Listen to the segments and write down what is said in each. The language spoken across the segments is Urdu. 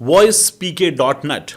voicepk.net,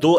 2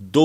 2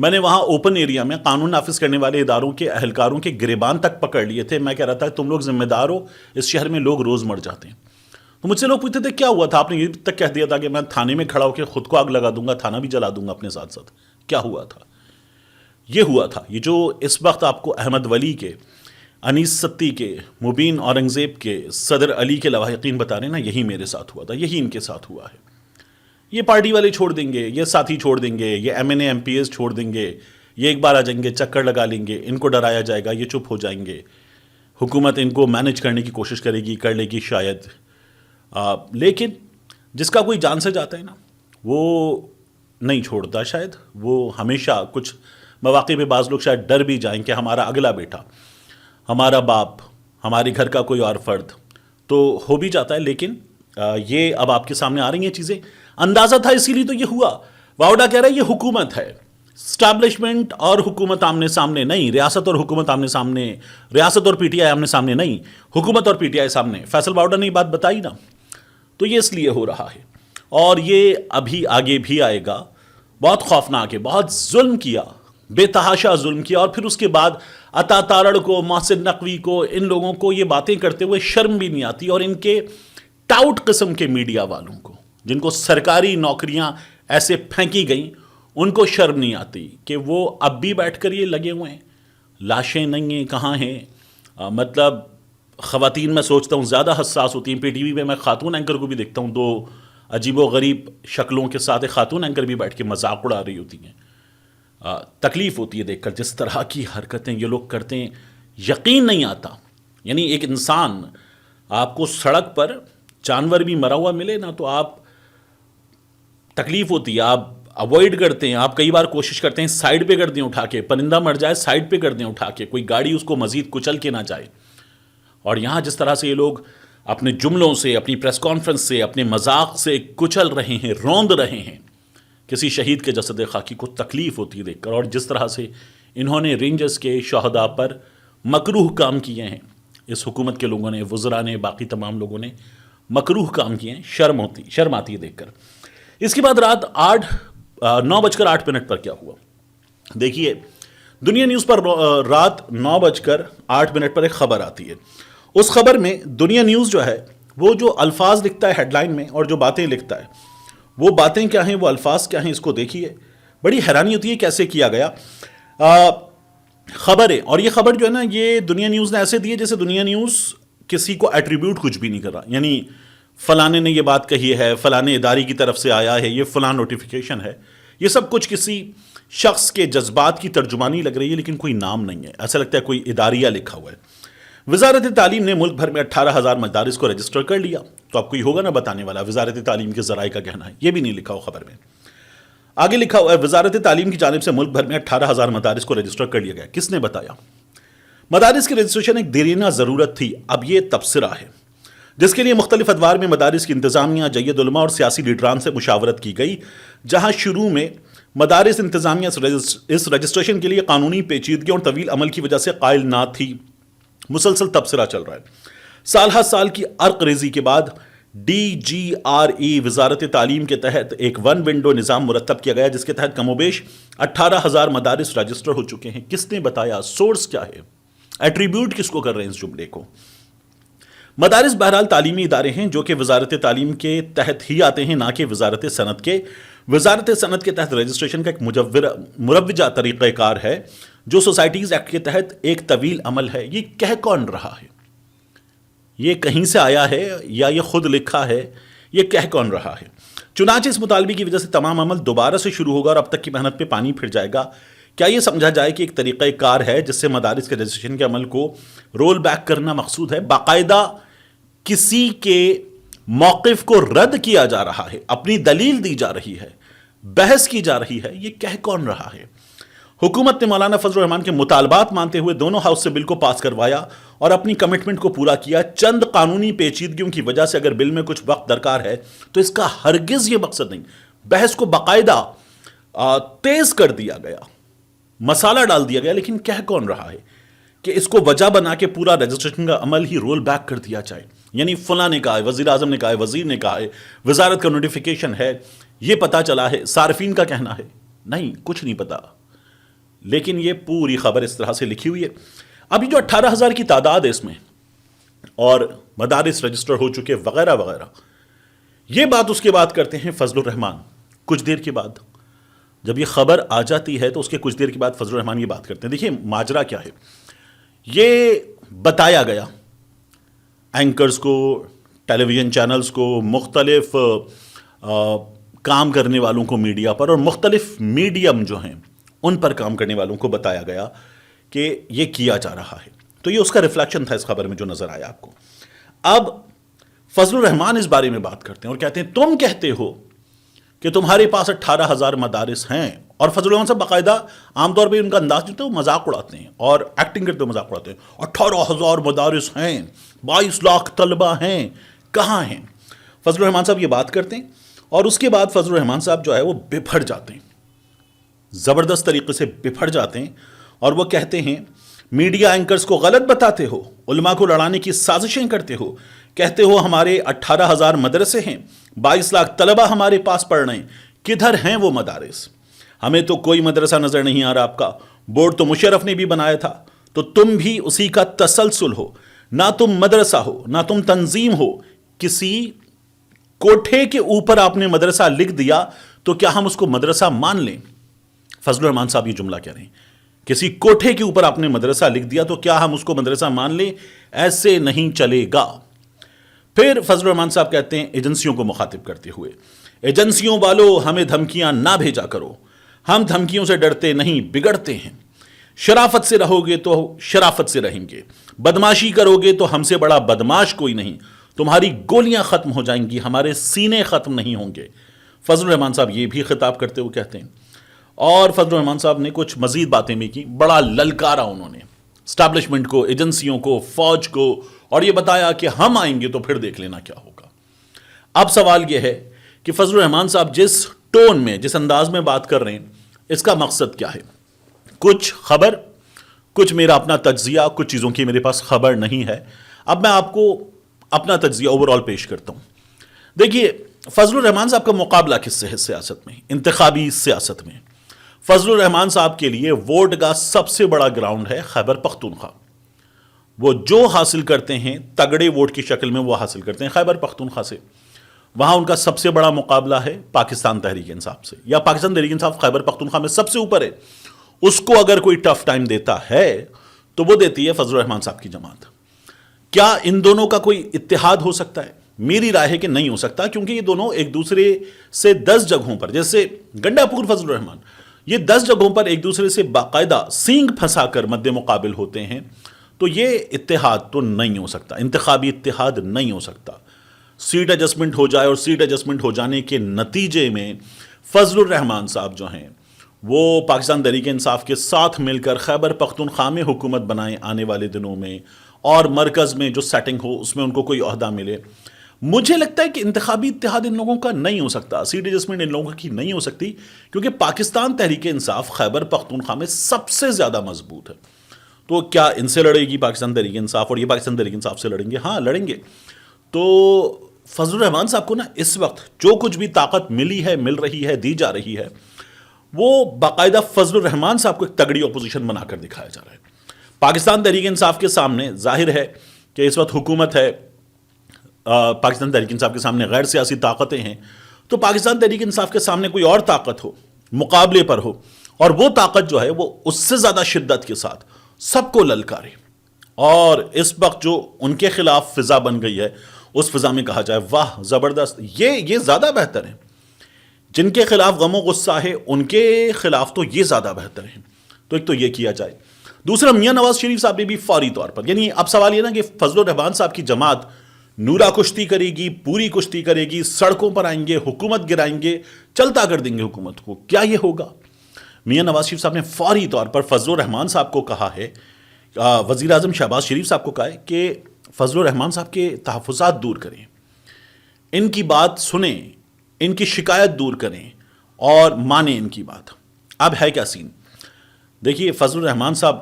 میں نے وہاں اوپن ایریا میں قانون نافذ کرنے والے اداروں کے اہلکاروں کے گریبان تک پکڑ لیے تھے. میں کہہ رہا تھا تم لوگ ذمہ دار ہو, اس شہر میں لوگ روز مر جاتے ہیں. تو مجھ سے لوگ پوچھتے تھے کیا ہوا تھا, آپ نے یہ تک کہہ دیا تھا کہ میں تھانے میں کھڑا ہو کے خود کو آگ لگا دوں گا, تھانہ بھی جلا دوں گا اپنے ساتھ ساتھ. کیا ہوا تھا؟ یہ ہوا تھا, یہ جو اس وقت آپ کو احمد ولی کے, انیس ستی کے, مبین اورنگزیب کے, صدر علی کے لواحقین بتا رہے ہیں نا, یہی میرے ساتھ ہوا تھا, یہی ان کے ساتھ ہوا ہے. یہ پارٹی والے چھوڑ دیں گے, یہ ساتھی چھوڑ دیں گے, یہ M N A M P S چھوڑ دیں گے, یہ ایک بار آ جائیں گے, چکر لگا لیں گے, ان کو ڈرایا جائے گا, یہ چپ ہو جائیں گے, حکومت ان کو مینج کرنے کی کوشش کرے گی, کر لے گی شاید. لیکن جس کا کوئی جان سے جاتا ہے نا, وہ نہیں چھوڑتا شاید. وہ ہمیشہ کچھ مواقع پہ بعض لوگ شاید ڈر بھی جائیں کہ ہمارا اگلا بیٹا, ہمارا باپ, ہمارے گھر کا کوئی اور فرد تو ہو بھی جاتا ہے. لیکن یہ اب آپ کے سامنے آ رہی ہیں چیزیں, اندازہ تھا اسی لیے تو یہ ہوا. واوڈا کہہ رہا ہے یہ حکومت ہے, اسٹیبلشمنٹ اور حکومت آمنے سامنے نہیں, ریاست اور حکومت آمنے سامنے, ریاست اور پی ٹی آئی آمنے سامنے نہیں, حکومت اور پی ٹی آئی سامنے. فیصل واوڈا نے یہ بات بتائی نا, تو یہ اس لیے ہو رہا ہے اور یہ ابھی آگے بھی آئے گا. بہت خوفناک ہے, بہت ظلم کیا, بے تحاشا ظلم کیا, اور پھر اس کے بعد عطا تارڑ کو, محسن نقوی کو, ان لوگوں کو یہ باتیں کرتے ہوئے شرم بھی نہیں آتی, اور ان کے ٹاؤٹ قسم کے میڈیا والوں کو جن کو سرکاری نوکریاں ایسے پھینکی گئیں, ان کو شرم نہیں آتی کہ وہ اب بھی بیٹھ کر یہ لگے ہوئے ہیں. لاشیں نہیں ہیں, کہاں ہیں؟ مطلب خواتین میں سوچتا ہوں زیادہ حساس ہوتی ہیں. پی ٹی وی پہ میں خاتون اینکر کو بھی دیکھتا ہوں, دو عجیب و غریب شکلوں کے ساتھ ایک خاتون اینکر بھی بیٹھ کے مذاق اڑا رہی ہوتی ہیں. تکلیف ہوتی ہے دیکھ کر جس طرح کی حرکتیں یہ لوگ کرتے ہیں, یقین نہیں آتا. یعنی ایک انسان آپ کو سڑک پر جانور بھی مرا ہوا ملے نا, تو آپ تکلیف ہوتی ہے, آپ اوائڈ کرتے ہیں, آپ کئی بار کوشش کرتے ہیں سائڈ پہ کر دیں اٹھا کے, پرندہ مر جائے سائڈ پہ کر دیں اٹھا کے, کوئی گاڑی اس کو مزید کچل کے نہ جائے. اور یہاں جس طرح سے یہ لوگ اپنے جملوں سے, اپنی پریس کانفرنس سے, اپنے مذاق سے کچل رہے ہیں, روند رہے ہیں کسی شہید کے جسد خاکی کو, تکلیف ہوتی ہے دیکھ کر. اور جس طرح سے انہوں نے رینجرز کے شہداء پر مکروہ کام کیے ہیں, اس حکومت کے لوگوں نے, وزراء نے, باقی تمام لوگوں نے مکروہ کام کیے ہیں, شرم آتی ہے دیکھ کر. اس کے بعد رات 9:08 پر کیا ہوا دیکھیے. دنیا نیوز پر رات 9:08 پر ایک خبر آتی ہے. اس خبر میں دنیا نیوز جو ہے وہ جو الفاظ لکھتا ہے ہیڈ لائن میں اور جو باتیں لکھتا ہے, وہ باتیں کیا ہیں, وہ الفاظ کیا ہیں, اس کو دیکھیے. بڑی حیرانی ہوتی ہے کیسے کیا گیا. خبریں, اور یہ خبر جو ہے نا یہ دنیا نیوز نے ایسے دی ہے جیسے دنیا نیوز کسی کو ایٹریبیوٹ کچھ بھی نہیں کر رہا. یعنی فلانے نے یہ بات کہی ہے, فلانے ادارے کی طرف سے آیا ہے, یہ فلاں نوٹیفیکیشن ہے, یہ سب کچھ کسی شخص کے جذبات کی ترجمانی لگ رہی ہے, لیکن کوئی نام نہیں ہے. ایسا لگتا ہے کوئی اداریہ لکھا ہوا ہے. وزارت تعلیم نے ملک بھر میں 18,000 مدارس کو رجسٹر کر لیا. تو اب کوئی ہوگا نا بتانے والا, وزارت تعلیم کے ذرائع کا کہنا ہے, یہ بھی نہیں لکھا ہو خبر میں. آگے لکھا ہوا ہے وزارت تعلیم کی جانب سے ملک بھر میں 18,000 مدارس کو رجسٹر کر لیا گیا. کس نے بتایا؟ مدارس کی رجسٹریشن ایک دیرینہ ضرورت تھی, اب یہ تبصرہ ہے, جس کے لیے مختلف ادوار میں مدارس کی انتظامیہ, جید علماء اور سیاسی لیڈران سے مشاورت کی گئی. جہاں شروع میں مدارس انتظامیہ اس رجسٹریشن کے لیے قانونی پیچیدگی اور طویل عمل کی وجہ سے قائل نہ تھی, مسلسل تبصرہ چل رہا ہے. سال ہر سال کی عرق ریزی کے بعد DGRE وزارت تعلیم کے تحت ایک ون ونڈو نظام مرتب کیا گیا, جس کے تحت کم و بیش 18,000 مدارس رجسٹر ہو چکے ہیں. کس نے بتایا؟ سورس کیا ہے؟ ایٹریبیوٹ کس کو کر رہے ہیں اس جملے کو؟ مدارس بہرحال تعلیمی ادارے ہیں جو کہ وزارت تعلیم کے تحت ہی آتے ہیں, نہ کہ وزارت صنعت کے. وزارت صنعت کے تحت رجسٹریشن کا ایک مروجہ طریقہ کار ہے جو سوسائٹیز ایکٹ کے تحت ایک طویل عمل ہے. یہ کہہ کون رہا ہے؟ یہ کہیں سے آیا ہے یا یہ خود لکھا ہے؟ یہ کہہ کون رہا ہے؟ چنانچہ اس مطالبے کی وجہ سے تمام عمل دوبارہ سے شروع ہوگا اور اب تک کی محنت پہ پانی پھر جائے گا. کیا یہ سمجھا جائے کہ ایک طریقہ کار ہے جس سے مدارس کے رجسٹریشن کے عمل کو رول بیک کرنا مقصود ہے؟ باقاعدہ کسی کے موقف کو رد کیا جا رہا ہے, اپنی دلیل دی جا رہی ہے, بحث کی جا رہی ہے. یہ کہہ کون رہا ہے؟ حکومت نے مولانا فضل الرحمان کے مطالبات مانتے ہوئے دونوں ہاؤس سے بل کو پاس کروایا اور اپنی کمٹمنٹ کو پورا کیا. چند قانونی پیچیدگیوں کی وجہ سے اگر بل میں کچھ وقت درکار ہے تو اس کا ہرگز یہ مقصد نہیں. بحث کو باقاعدہ تیز کر دیا گیا, مسالہ ڈال دیا گیا, لیکن کہہ کون رہا ہے کہ اس کو وجہ بنا کے پورا رجسٹریشن کا عمل ہی رول بیک کر دیا جائے. یعنی فلاں نے کہا ہے, وزیر اعظم نے کہا ہے, وزیر نے کہا ہے, وزارت کا نوٹیفیکیشن ہے, یہ پتا چلا ہے, صارفین کا کہنا ہے. نہیں, کچھ نہیں پتا. لیکن یہ پوری خبر اس طرح سے لکھی ہوئی ہے. ابھی جو 18,000 کی تعداد ہے اس میں اور مدارس رجسٹر ہو چکے وغیرہ وغیرہ، یہ بات اس کے بعد کرتے ہیں فضل الرحمان. کچھ دیر کے بعد جب یہ خبر آ جاتی ہے تو اس کے کچھ دیر کے بعد فضل الرحمان یہ بات کرتے ہیں. دیکھیے ماجرا کیا ہے. یہ بتایا گیا اینکرز کو، ٹیلی ویژن چینلز کو، مختلف کام کرنے والوں کو میڈیا پر، اور مختلف میڈیم جو ہیں ان پر کام کرنے والوں کو بتایا گیا کہ یہ کیا جا رہا ہے. تو یہ اس کا ریفلیکشن تھا اس خبر میں جو نظر آیا آپ کو. اب فضل الرحمان اس بارے میں بات کرتے ہیں اور کہتے ہیں تم کہتے ہو کہ تمہارے پاس 18,000 مدارس ہیں، اور فضل الرحمان صاحب باقاعدہ عام طور پہ ان کا انداز جو ہے وہ مذاق اڑاتے ہیں اور ایکٹنگ کرتے ہوئے مذاق اڑاتے ہیں. 18,000 مدارس ہیں، 22 لاکھ طلبہ ہیں، کہاں ہیں؟ فضل الرحمان صاحب یہ بات کرتے ہیں اور اس کے بعد فضل الرحمان صاحب جو ہے وہ بپھڑ جاتے ہیں، زبردست طریقے سے بپھڑ جاتے ہیں اور وہ کہتے ہیں میڈیا اینکرز کو غلط بتاتے ہو، علماء کو لڑانے کی سازشیں کرتے ہو، کہتے ہو ہمارے 18,000 مدرسے ہیں، 22 لاکھ طلبہ ہمارے پاس پڑھ رہے ہیں، کدھر ہیں وہ مدارس؟ ہمیں تو کوئی مدرسہ نظر نہیں آ رہا. آپ کا بورڈ تو مشرف نے بھی بنایا تھا، تو تم بھی اسی کا تسلسل ہو. نہ تم مدرسہ ہو، نہ تم تنظیم ہو، کسی کوٹھے کے اوپر آپ نے مدرسہ لکھ دیا تو کیا ہم اس کو مدرسہ مان لیں؟ فضل الرحمان صاحب یہ جملہ کہہ رہے ہیں، کسی کوٹھے کے اوپر آپ نے مدرسہ لکھ دیا تو کیا ہم اس کو مدرسہ مان لیں؟ ایسے نہیں چلے گا. پھر فضل الرحمان صاحب کہتے ہیں ایجنسیوں کو مخاطب کرتے ہوئے، ایجنسیوں والو ہمیں دھمکیاں نہ بھیجا کرو، ہم دھمکیوں سے ڈرتے نہیں بگڑتے ہیں. شرافت سے رہو گے تو شرافت سے رہیں گے، بدماشی کرو گے تو ہم سے بڑا بدماش کوئی نہیں. تمہاری گولیاں ختم ہو جائیں گی، ہمارے سینے ختم نہیں ہوں گے. فضل الرحمان صاحب یہ بھی خطاب کرتے ہوئے کہتے ہیں. اور فضل الرحمان صاحب نے کچھ مزید باتیں بھی کی، بڑا للکارا انہوں نے اسٹیبلشمنٹ کو، ایجنسیوں کو، فوج کو، اور یہ بتایا کہ ہم آئیں گے تو پھر دیکھ لینا کیا ہوگا. اب سوال یہ ہے کہ فضل الرحمان صاحب جس ٹون میں، جس انداز میں بات کر رہے ہیں، اس کا مقصد کیا ہے؟ کچھ خبر، کچھ میرا اپنا تجزیہ، کچھ چیزوں کی میرے پاس خبر نہیں ہے. اب میں آپ کو اپنا تجزیہ اوورآل پیش کرتا ہوں. دیکھیے فضل الرحمان صاحب کا مقابلہ کس سے ہے سیاست میں، انتخابی سیاست میں؟ فضل الرحمان صاحب کے لیے ووٹ کا سب سے بڑا گراؤنڈ ہے خیبر پختونخوا. وہ جو حاصل کرتے ہیں تگڑے ووٹ کی شکل میں وہ حاصل کرتے ہیں خیبر پختونخوا سے. وہاں ان کا سب سے بڑا مقابلہ ہے پاکستان تحریک انصاف سے، یا پاکستان تحریک انصاف خیبر پختونخوا میں سب سے اوپر ہے. اس کو اگر کوئی ٹف ٹائم دیتا ہے تو وہ دیتی ہے فضل الرحمان صاحب کی جماعت. کیا ان دونوں کا کوئی اتحاد ہو سکتا ہے؟ میری رائے ہے کہ نہیں ہو سکتا، کیونکہ یہ دونوں ایک دوسرے سے 10 جگہوں پر، جیسے گنڈا پور فضل الرحمان، یہ 10 جگہوں پر ایک دوسرے سے باقاعدہ سینگ پھنسا کر مد مقابل ہوتے ہیں. تو یہ اتحاد تو نہیں ہو سکتا، انتخابی اتحاد نہیں ہو سکتا. سیٹ ایڈجسٹمنٹ ہو جائے اور سیٹ ایڈجسٹمنٹ ہو جانے کے نتیجے میں فضل الرحمان صاحب جو ہیں وہ پاکستان تحریک انصاف کے ساتھ مل کر خیبر پختونخوا میں حکومت بنائیں آنے والے دنوں میں، اور مرکز میں جو سیٹنگ ہو اس میں ان کو کوئی عہدہ ملے. مجھے لگتا ہے کہ انتخابی اتحاد ان لوگوں کا نہیں ہو سکتا، سیٹ ایڈجسٹمنٹ ان لوگوں کی نہیں ہو سکتی، کیونکہ پاکستان تحریک انصاف خیبر پختونخوا میں سب سے زیادہ مضبوط ہے. تو کیا ان سے لڑے گی پاکستان تحریک انصاف اور یہ پاکستان تحریک انصاف سے لڑیں گے؟ ہاں لڑیں گے. تو فضل الرحمان صاحب کو نا اس وقت جو کچھ بھی طاقت ملی ہے، مل رہی ہے، دی جا رہی ہے، وہ باقاعدہ فضل الرحمان صاحب کو ایک تگڑی اپوزیشن بنا کر دکھایا جا رہا ہے. پاکستان تحریک انصاف کے سامنے ظاہر ہے کہ اس وقت حکومت ہے، پاکستان تحریک انصاف کے سامنے غیر سیاسی طاقتیں ہیں. تو پاکستان تحریک انصاف کے سامنے کوئی اور طاقت ہو، مقابلے پر ہو، اور وہ طاقت جو ہے وہ اس سے زیادہ شدت کے ساتھ سب کو للکارے، اور اس وقت جو ان کے خلاف فضا بن گئی ہے اس فضا میں کہا جائے واہ زبردست، یہ زیادہ بہتر ہے. جن کے خلاف غم و غصہ ہے ان کے خلاف تو یہ زیادہ بہتر ہے. تو ایک تو یہ کیا جائے. دوسرا، میاں نواز شریف صاحب نے بھی فوری طور پر، یعنی اب سوال یہ نا کہ فضل الرحمان صاحب کی جماعت نورا کشتی کرے گی، پوری کشتی کرے گی، سڑکوں پر آئیں گے، حکومت گرائیں گے، چلتا کر دیں گے حکومت کو. کیا یہ ہوگا؟ میاں نواز شریف صاحب نے فوری طور پر فضل الرحمان صاحب کو کہا ہے، وزیر اعظم شہباز شریف صاحب کو کہا ہے کہ فضل الرحمان صاحب کے تحفظات دور کریں، ان کی بات سنیں، ان کی شکایت دور کریں اور مانیں ان کی بات. اب ہے کیا سین؟ دیکھیے فضل الرحمان صاحب،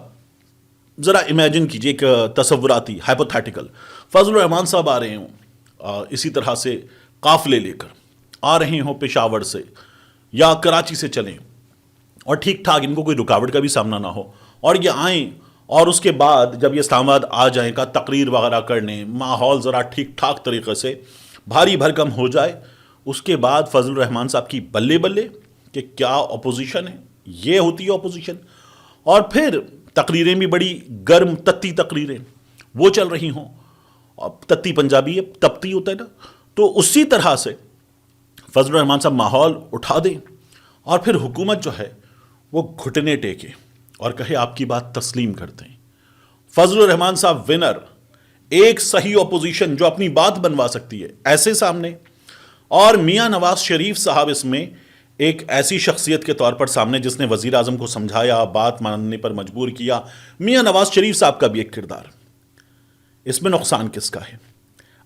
ذرا امیجن کیجئے ایک تصوراتی ہائپوتھیٹیکل، فضل الرحمان صاحب آ رہے ہوں اسی طرح سے قافلے لے کر آ رہے ہوں پشاور سے یا کراچی سے چلیں، اور ٹھیک ٹھاک ان کو کوئی رکاوٹ کا بھی سامنا نہ ہو اور یہ آئیں اور اس کے بعد جب یہ اسلام آباد آ جائیں کا تقریر وغیرہ کرنے, ماحول ذرا ٹھیک ٹھاک طریقے سے بھاری بھرکم ہو جائے, اس کے بعد فضل الرحمان صاحب کی بلے بلے کہ کیا اپوزیشن ہے, یہ ہوتی ہے اپوزیشن. اور پھر تقریریں بھی بڑی گرم تتی تقریریں وہ چل رہی ہوں, تتی پنجابی ہے, تپتی ہوتا ہے نا, تو اسی طرح سے فضل الرحمان صاحب ماحول اٹھا دیں اور پھر حکومت جو ہے وہ گھٹنے ٹیکے اور کہے آپ کی بات تسلیم کرتے ہیں. فضل الرحمان صاحب ونر, ایک صحیح اپوزیشن جو اپنی بات بنوا سکتی ہے ایسے سامنے, اور میاں نواز شریف صاحب اس میں ایک ایسی شخصیت کے طور پر سامنے جس نے وزیر اعظم کو سمجھایا, بات ماننے پر مجبور کیا. میاں نواز شریف صاحب کا بھی ایک کردار, اس میں نقصان کس کا ہے؟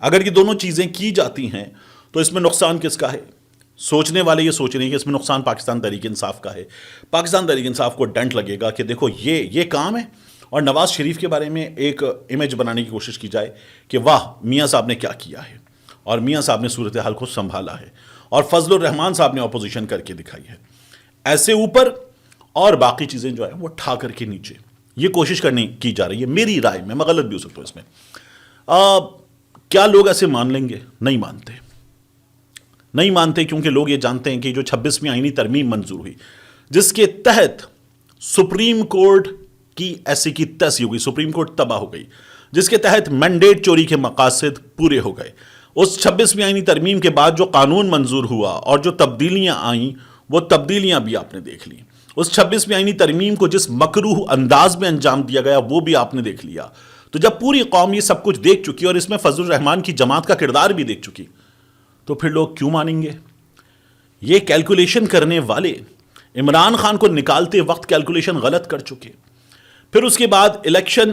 اگر یہ دونوں چیزیں کی جاتی ہیں تو اس میں نقصان کس کا ہے؟ سوچنے والے یہ سوچ رہے ہیں کہ اس میں نقصان پاکستان تحریک انصاف کا ہے. پاکستان تحریک انصاف کو ڈنٹ لگے گا کہ دیکھو یہ کام ہے, اور نواز شریف کے بارے میں ایک امیج بنانے کی کوشش کی جائے کہ واہ میاں صاحب نے کیا کیا ہے, اور میاں صاحب نے صورتحال کو سنبھالا ہے, اور فضل الرحمان صاحب نے اپوزیشن کر کے دکھائی ہے. ایسے اوپر اور باقی چیزیں جو ہیں وہ ٹھا کر کے نیچے, یہ کوشش کرنے کی جا رہی ہے. میری رائے میں غلط بھی ہو سکتا ہوں اس میں. کیا لوگ ایسے مان لیں گے؟ نہیں مانتے کیونکہ لوگ یہ جانتے ہیں کہ جو 26ویں آئینی ترمیم منظور ہوئی, جس کے تحت سپریم کورٹ کی ایسی کی تیسی ہو گئی, سپریم کورٹ تباہ ہو گئی, جس کے تحت مینڈیٹ چوری کے مقاصد پورے ہو گئے. اس 26ویں آئینی ترمیم کے بعد جو قانون منظور ہوا اور جو تبدیلیاں آئیں وہ تبدیلیاں بھی آپ نے دیکھ لی. اس 26ویں آئینی ترمیم کو جس مکروہ انداز میں انجام دیا گیا وہ بھی آپ نے دیکھ لیا. تو جب پوری قوم یہ سب کچھ دیکھ چکی اور اس میں فضل الرحمان کی جماعت کا کردار بھی دیکھ چکی, تو پھر لوگ کیوں مانیں گے؟ یہ کیلکولیشن کرنے والے عمران خان کو نکالتے وقت کیلکولیشن غلط کر چکے, پھر اس کے بعد الیکشن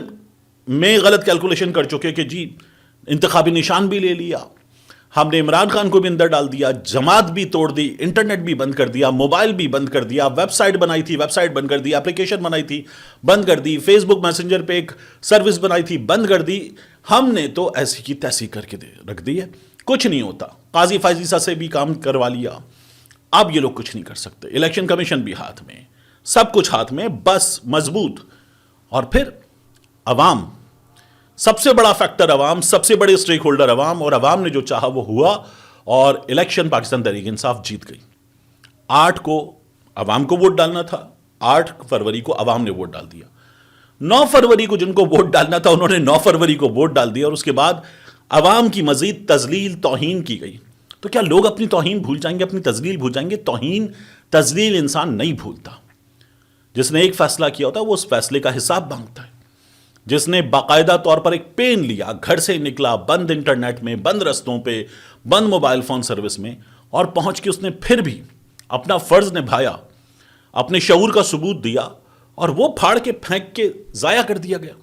میں غلط کیلکولیشن کر چکے کہ جی انتخابی نشان بھی لے لیا, ہم نے عمران خان کو بھی اندر ڈال دیا, جماعت بھی توڑ دی, انٹرنیٹ بھی بند کر دیا, موبائل بھی بند کر دیا, ویب سائٹ بنائی تھی ویب سائٹ بند کر دی, اپلیکیشن بنائی تھی بند کر دی, فیس بک میسنجر پہ ایک سروس بنائی تھی بند کر دی. ہم نے تو ایسی کی تیسی کر کے رکھ دی ہے, کچھ نہیں ہوتا. قاضی فائزیسا سے بھی کام کروا لیا, اب یہ لوگ کچھ نہیں کر سکتے. الیکشن کمیشن بھی ہاتھ میں, سب کچھ ہاتھ میں, بس مضبوط. اور پھر عوام, سب سے بڑا فیکٹر عوام, سب سے بڑے اسٹیک ہولڈر عوام, اور عوام نے جو چاہا وہ ہوا, اور الیکشن پاکستان تحریک انصاف جیت گئی. 8 کو عوام کو ووٹ ڈالنا تھا, 8 فروری کو عوام نے ووٹ ڈال دیا. 9 فروری کو جن کو ووٹ ڈالنا تھا انہوں نے 9 فروری کو ووٹ ڈال دیا, اور اس کے بعد عوام کی مزید تذلیل توہین کی گئی. تو کیا لوگ اپنی توہین بھول جائیں گے, اپنی تذلیل بھول جائیں گے؟ توہین تذلیل انسان نہیں بھولتا. جس نے ایک فیصلہ کیا ہوتا ہے وہ اس فیصلے کا حساب مانگتا ہے. جس نے باقاعدہ طور پر ایک پین لیا, گھر سے نکلا بند انٹرنیٹ میں, بند رستوں پہ, بند موبائل فون سروس میں, اور پہنچ کے اس نے پھر بھی اپنا فرض نبھایا, اپنے شعور کا ثبوت دیا, اور وہ پھاڑ کے پھینک کے ضائع کر دیا گیا,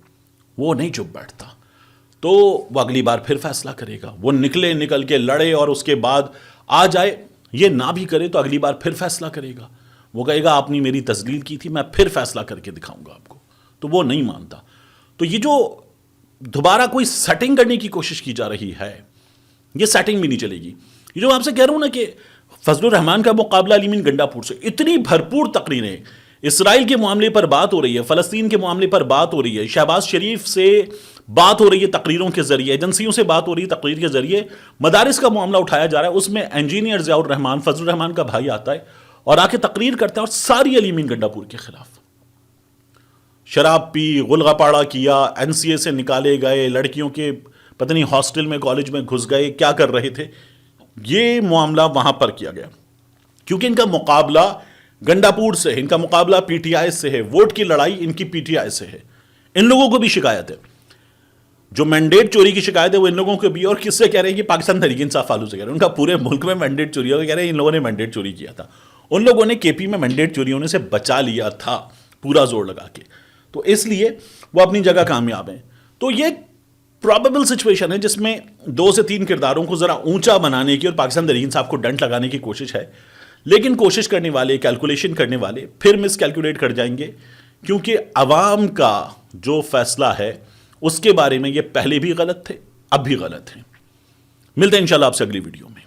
وہ نہیں چپ بیٹھتا. تو وہ اگلی بار پھر فیصلہ کرے گا. وہ نکل کے لڑے اور اس کے بعد آ جائے, یہ نہ بھی کرے تو اگلی بار پھر فیصلہ کرے گا. وہ کہے گا آپ نے میری تذلیل کی تھی, میں پھر فیصلہ کر کے دکھاؤں گا آپ کو. تو وہ نہیں مانتا. تو یہ جو دوبارہ کوئی سیٹنگ کرنے کی کوشش کی جا رہی ہے, یہ سیٹنگ بھی نہیں چلے گی. یہ جو آپ سے کہہ رہا ہوں نا کہ فضل الرحمان کا مقابلہ علی مین گنڈا پور سے, اتنی بھرپور تقریریں, اسرائیل کے معاملے پر بات ہو رہی ہے, فلسطین کے معاملے پر بات ہو رہی ہے, شہباز شریف سے بات ہو رہی ہے تقریروں کے ذریعے, ایجنسیوں سے بات ہو رہی ہے تقریر کے ذریعے, مدارس کا معاملہ اٹھایا جا رہا ہے, اس میں انجینئر ضیاء الرحمان فضل الرحمان کا بھائی آتا ہے اور آ کے تقریر کرتا ہے, اور ساری علی مین گنڈا پور کے خلاف. شراب پی, غلغہ پاڑا کیا, این سی اے سے نکالے گئے, لڑکیوں کے پتہ نہیں ہاسٹل میں کالج میں گھس گئے, کیا کر رہے تھے, یہ معاملہ وہاں پر کیا گیا. کیونکہ ان کا مقابلہ گنڈا پور سے ہے, ان کا مقابلہ پی ٹی آئی سے ہے, ووٹ کی لڑائی ان کی پی ٹی آئی سے ہے. ان لوگوں کو بھی شکایت ہے, جو مینڈیٹ چوری کی شکایت ہے وہ ان لوگوں کو بھی, اور کس سے کہہ رہے ہیں کہ پاکستان تحریک انصاف والوں سے کہہ رہے ہیں. ان کا پورے ملک میں مینڈیٹ چوری ہو, کہہ رہے ہیں ان لوگوں نے مینڈیٹ چوری کیا تھا. ان لوگوں نے کے پی میں مینڈیٹ چوری ہونے سے بچا لیا تھا پورا زور لگا کے, تو اس لیے وہ اپنی جگہ کامیاب ہیں. تو یہ پرابیبل سچویشن ہے جس میں 2 سے 3 کرداروں کو ذرا اونچا بنانے کی اور پاکستان تحریک انصاف کو ڈنٹ لگانے کی کوشش ہے. لیکن کوشش کرنے والے, کیلکولیشن کرنے والے پھر مس کیلکولیٹ کر جائیں گے, کیونکہ عوام کا جو فیصلہ ہے اس کے بارے میں یہ پہلے بھی غلط تھے, اب بھی غلط ہیں. ملتے ہیں انشاءاللہ آپ سے اگلی ویڈیو میں.